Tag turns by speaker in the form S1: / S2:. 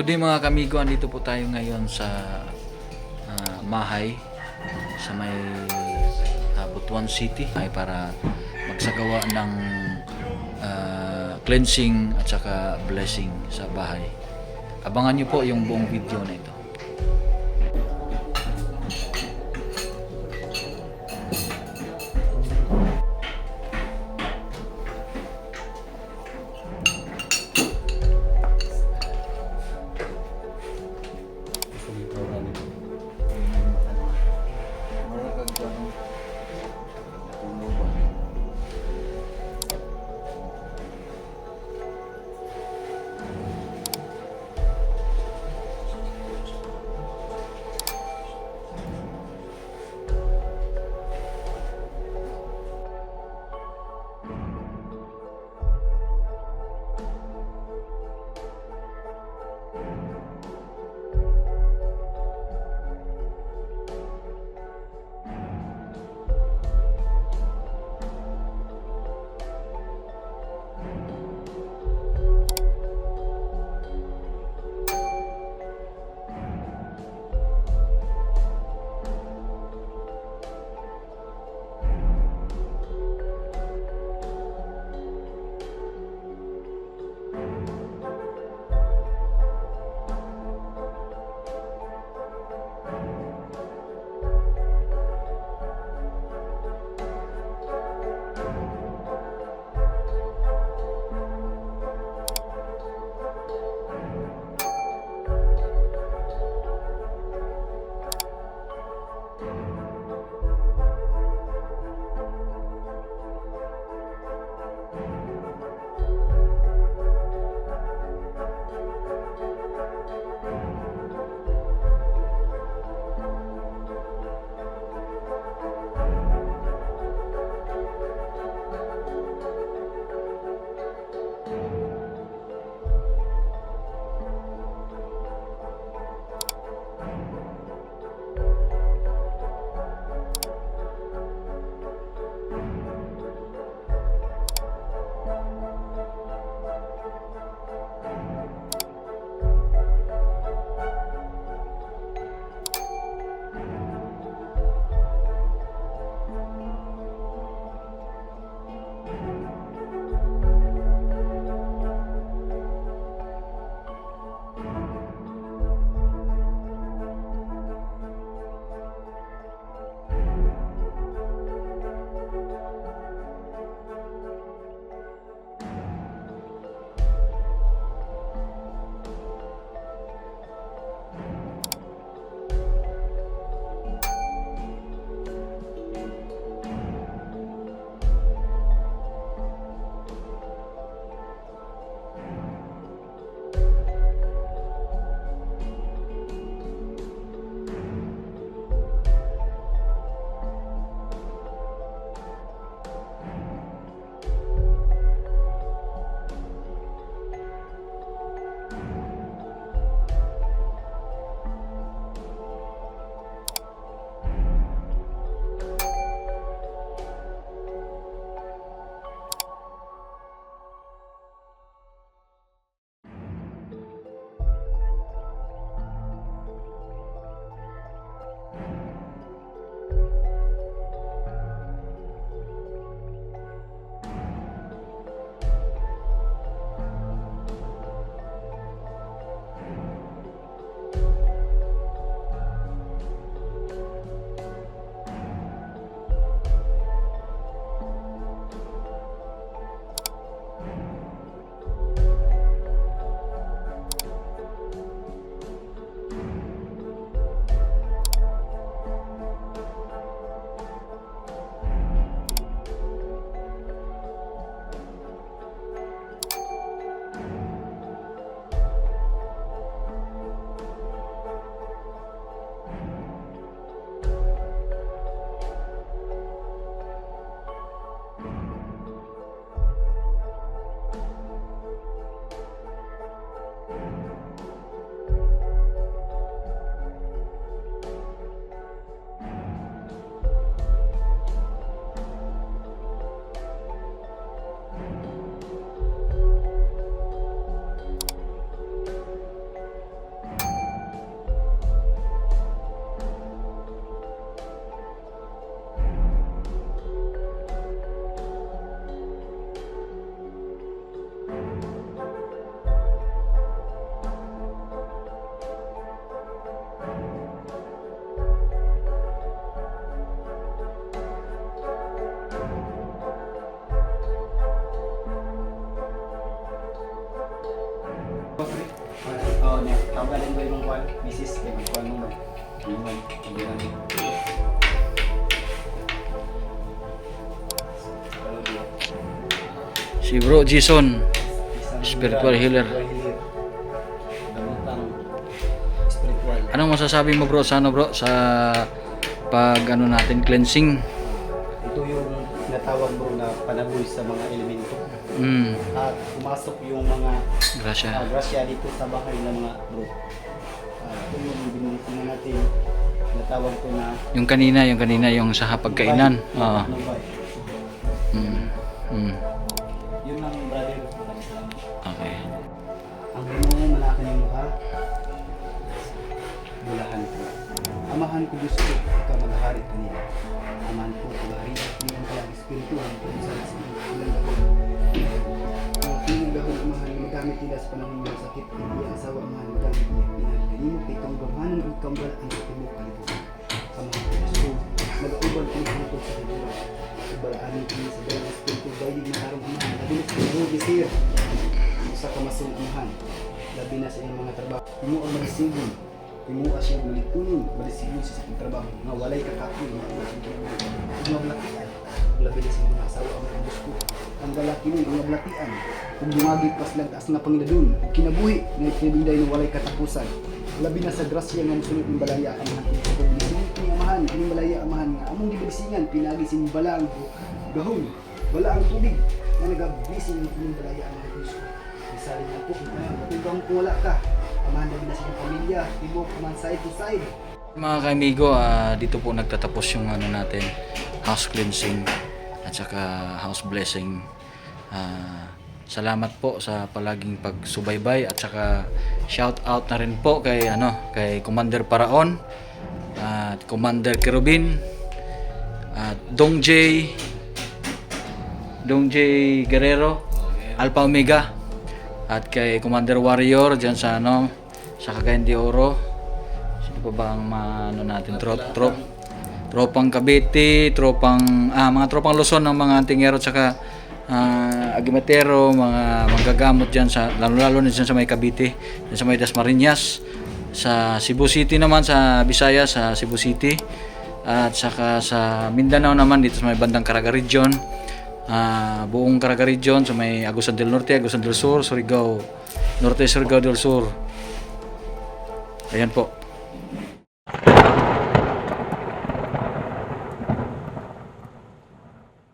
S1: Good day mga kamigo, andito po tayo ngayon sa Mahay sa may Butuan City ay para magsagawa ng cleansing at saka blessing sa bahay. Abangan nyo po yung buong video na ito.
S2: misis kay magkuhan mo. Iwan, pagbiran.
S1: Si Bro Jason, spiritual healer.
S2: Damutang spiritual.
S1: Anong masasabi mo bro sa ano bro sa pag ano natin cleansing?
S2: Ito yung tinatawag bro na panaboy sa mga elemento. At pumasok yung mga
S1: Grasya.
S2: grasya dito sa bahay ng mga bro. Ito yung binilitin natin. Tinatawag ko na
S1: Yung kanina yung sa pagkainan. Oo.
S2: Nubay. Yun lang brother.
S1: Okay.
S2: Ang binuong malakan yung mukha. Bulahan ko. Amahan ko gusto ikaw maghari kanila. Amahan ko paghari at pinang kayang espirituhan kung saan sa ilang gahon. Ang pinang gahon amahan na magamit nila sa panahon ng sakit. Hindi ang asawa amahan magamit nila. Pinagkanimo kay kang gamahanan ang kambalaan sa timog kalibutan. Amahan ko gusto mag-auban ko ng hantod sa kalibutan. Ibalaanin ko sa dalang espiritu bayig na harong amahan. Nabilis ko ng gisir sa kamasong amahan. Labi na sa iyong mga trabaho. Imo ang malisingon. Imo siyang malitunon. Malisingon siya sa iyong trabaho. Nga walay kakapin. Imo ang siyang trabaho. Imo ang lakian. Labi na sa iyong mga asawa ang mga ko. Ang galaki mo, ang lakian. Kung dumagi pas lang taas na Panginoon. Kinabuhi na itinabinday na walay katapusan. Labi na sa grasya nga musunod ng balaya. Amahan ko sa pagbilisingon ko yung amahan. Yung balaya amahan nga. Among gibilisingan. Pinagi sin balang gahon. Bala ang tubig. Na nagabilisin yung balaya amahan ko. Isalit na po, kung wala ka, amahan na sa iyong pamilya, tibok, man side to side.
S1: Mga kaimigo, dito po nagtatapos yung ano natin, house cleansing at saka house blessing. Salamat po sa palaging pagsubaybay at saka shout out na rin po kay kay Commander Paraon at Commander Kerubin at Dong J Guerrero, Alpha Omega at kay Commander Warrior diyan sa sa Cagayan de Oro. Sino pa ba ang natin tropang Cavite, mga tropang Luzon ng mga Antingero at saka Agimatero, mga manggagamot diyan sa lalo na diyan sa may Cavite, diyan sa may Dasmariñas, sa Cebu City naman, sa Visayas, sa Cebu City at saka sa Mindanao naman dito sa may bandang Caraga Region. Buong Caraga Region sa may Agusan del Norte, Agusan del Sur, Surigao Norte, Surigao del Sur. Ayan po.